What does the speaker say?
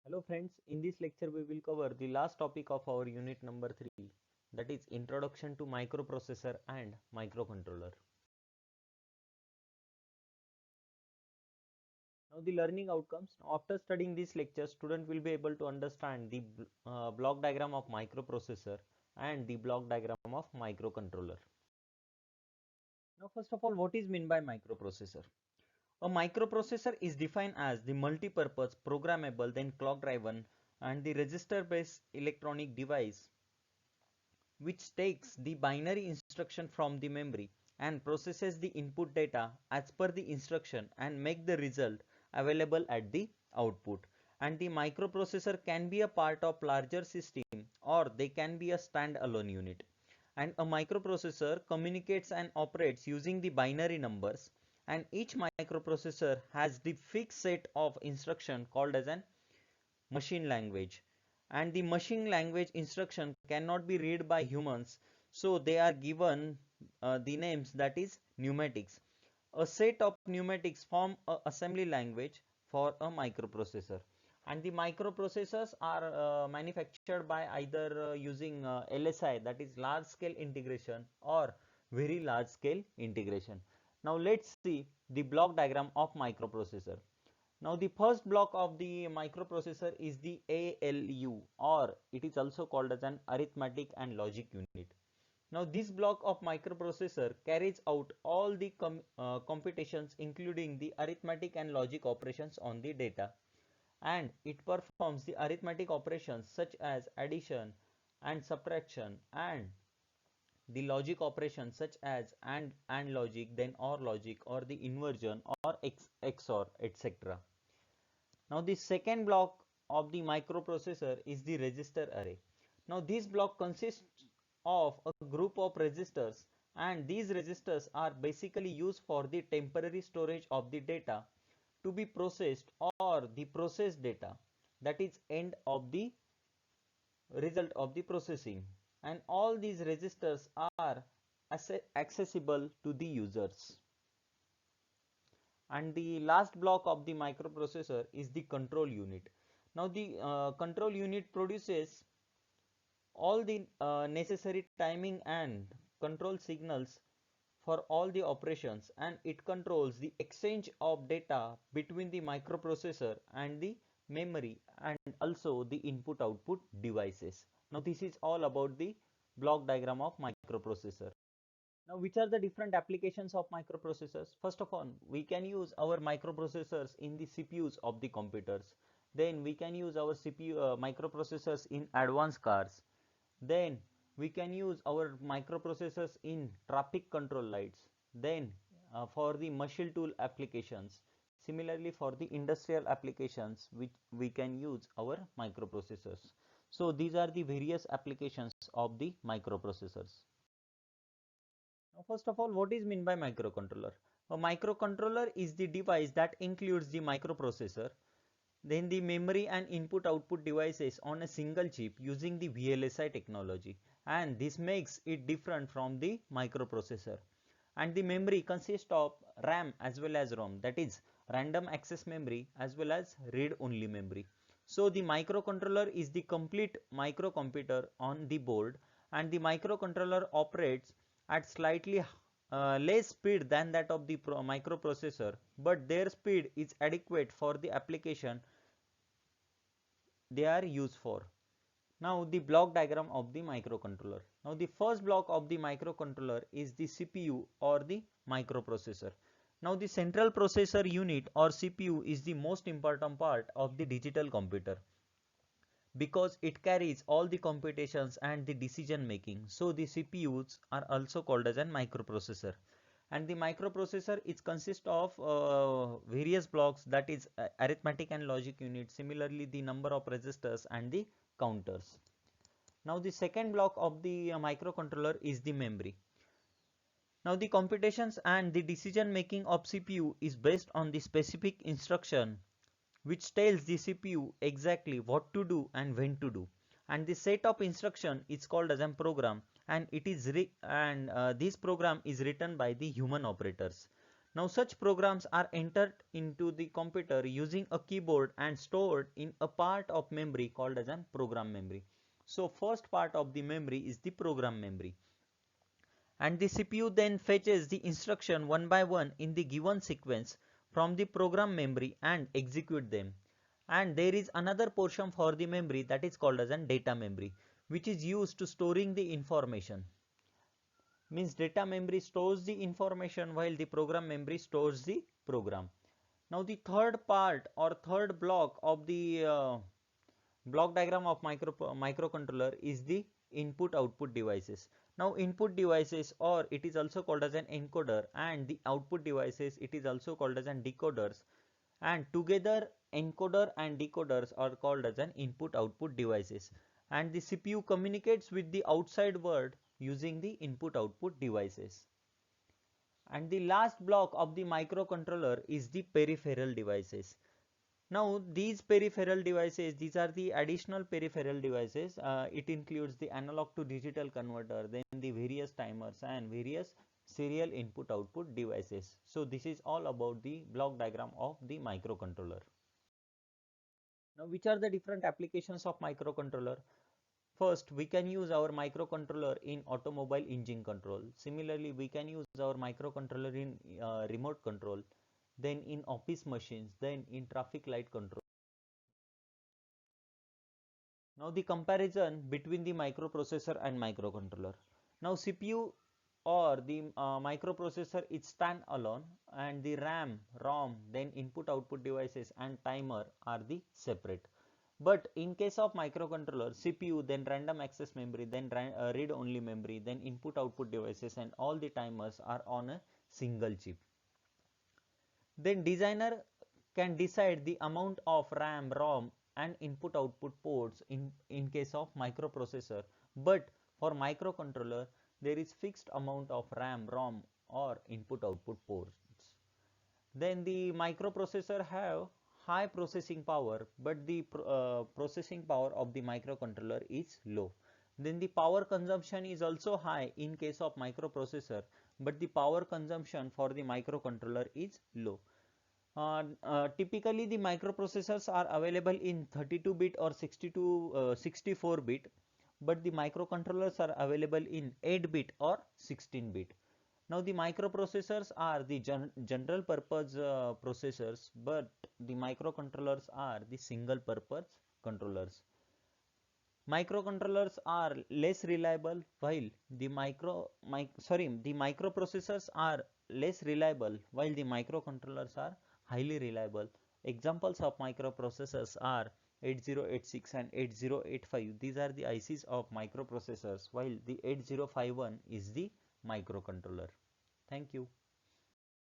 Hello friends, in this lecture we will cover the last topic of our unit number 3, that is Introduction to Microprocessor and Microcontroller. Now the learning outcomes. After studying this lecture, student will be able to understand the block diagram of microprocessor and the block diagram of microcontroller. Now first of all, what is meant by microprocessor? A microprocessor is defined as the multi-purpose, programmable, then clock-driven and the register-based electronic device which takes the binary instruction from the memory and processes the input data as per the instruction and make the result available at the output. And the microprocessor can be a part of larger system or they can be a standalone unit. And a microprocessor communicates and operates using the binary numbers, and each microprocessor has the fixed set of instruction called as an machine language, and the machine language instruction cannot be read by humans, so they are given the names, that is pneumatics. A set of pneumatics form a assembly language for a microprocessor, and the microprocessors are manufactured by either using LSI, that is large scale integration, or very large scale integration. Now let's see the block diagram of microprocessor. Now the first block of the microprocessor is the ALU, or it is also called as an arithmetic and logic unit. Now this block of microprocessor carries out all the computations including the arithmetic and logic operations on the data, and it performs the arithmetic operations such as addition and subtraction, and the logic operations such as and logic, then or logic, or the inversion or XOR, etc. Now the second block of the microprocessor is the register array. Now this block consists of a group of registers, and these registers are basically used for the temporary storage of the data to be processed or the processed data, that is end of the result of the processing, and all these registers are accessible to the users. And the last block of the microprocessor is the control unit. Now the control unit produces all the necessary timing and control signals for all the operations, and it controls the exchange of data between the microprocessor and the memory, and also the input output devices. Now this is all about the block diagram of microprocessor. Now, which are the different applications of microprocessors? First of all, we can use our microprocessors in the CPUs of the computers. Then we can use our CPU microprocessors in advanced cars. Then we can use our microprocessors in traffic control lights. Then for the machine tool applications. Similarly, for the industrial applications, which we can use our microprocessors. So these are the various applications of the microprocessors. Now, first of all, what is meant by microcontroller? A microcontroller is the device that includes the microprocessor, then the memory and input output devices on a single chip using the VLSI technology, and this makes it different from the microprocessor. And the memory consists of RAM as well as ROM, that is random access memory as well as read only memory. So the microcontroller is the complete microcomputer on the board, and the microcontroller operates at slightly less speed than that of the microprocessor, but their speed is adequate for the application they are used for. Now the block diagram of the microcontroller. Now the first block of the microcontroller is the CPU or the microprocessor. Now the central processor unit or CPU is the most important part of the digital computer, because it carries all the computations and the decision making. So the CPUs are also called as a microprocessor, and the microprocessor is consist of various blocks, that is arithmetic and logic unit, similarly the number of registers and the counters. Now the second block of the microcontroller is the memory. Now the computations and the decision making of CPU is based on the specific instruction which tells the CPU exactly what to do and when to do, and the set of instruction is called as a program, and it is this program is written by the human operators. Now such programs are entered into the computer using a keyboard and stored in a part of memory called as an program memory. So first part of the memory is the program memory, and the CPU then fetches the instruction one by one in the given sequence from the program memory and execute them. And there is another portion for the memory that is called as an data memory, which is used to storing the information. Means data memory stores the information while the program memory stores the program. Now the third part or third block of the block diagram of microcontroller is the input output devices. Now input devices, or it is also called as an encoder, and the output devices, it is also called as an decoders, and together encoder and decoders are called as an input output devices, and the CPU communicates with the outside world using the input output devices. And the last block of the microcontroller is the peripheral devices. Now these peripheral devices, these are the additional peripheral devices. It includes the analog to digital converter, then the various timers and various serial input output devices. So this is all about the block diagram of the microcontroller. Now which are the different applications of microcontroller? First, we can use our microcontroller in automobile engine control. Similarly, we can use our microcontroller in remote control, then in office machines, then in traffic light control. Now the comparison between the microprocessor and microcontroller. Now CPU or the microprocessor is stand alone, and the RAM, ROM, then input output devices and timer are the separate. But in case of microcontroller, CPU, then random access memory, then read only memory, then input output devices and all the timers are on a single chip. Then designer can decide the amount of RAM, ROM and input output ports in case of microprocessor, but for microcontroller there is fixed amount of RAM, ROM or input output ports. Then the microprocessor have high processing power, but the processing power of the microcontroller is low. Then the power consumption is also high in case of microprocessor, but the power consumption for the microcontroller is low. Typically the microprocessors are available in 32-bit or 64-bit, but the microcontrollers are available in 8-bit or 16-bit. Now the microprocessors are the general purpose processors, but the microcontrollers are the single purpose controllers. Microcontrollers are less reliable while the microprocessors are less reliable while the microcontrollers are highly reliable. Examples of microprocessors are 8086 and 8085. These are the ICs of microprocessors, while the 8051 is the microcontroller. Thank you.